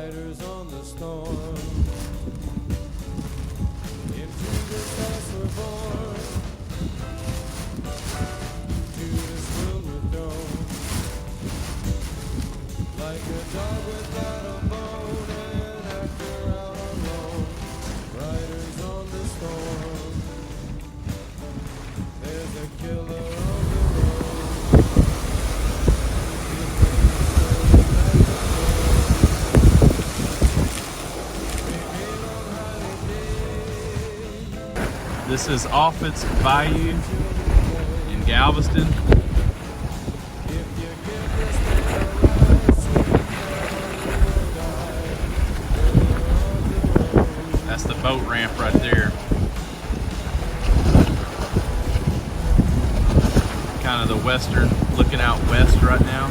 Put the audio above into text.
riders on the storm. Into this house we're born, to this world we're thrown, like a dog without a bone, an actor out alone. Riders on the storm, there's a killer on the road. This is Offutt's Bayou in Galveston. That's the boat ramp right there. Kind of the western, looking out west right now.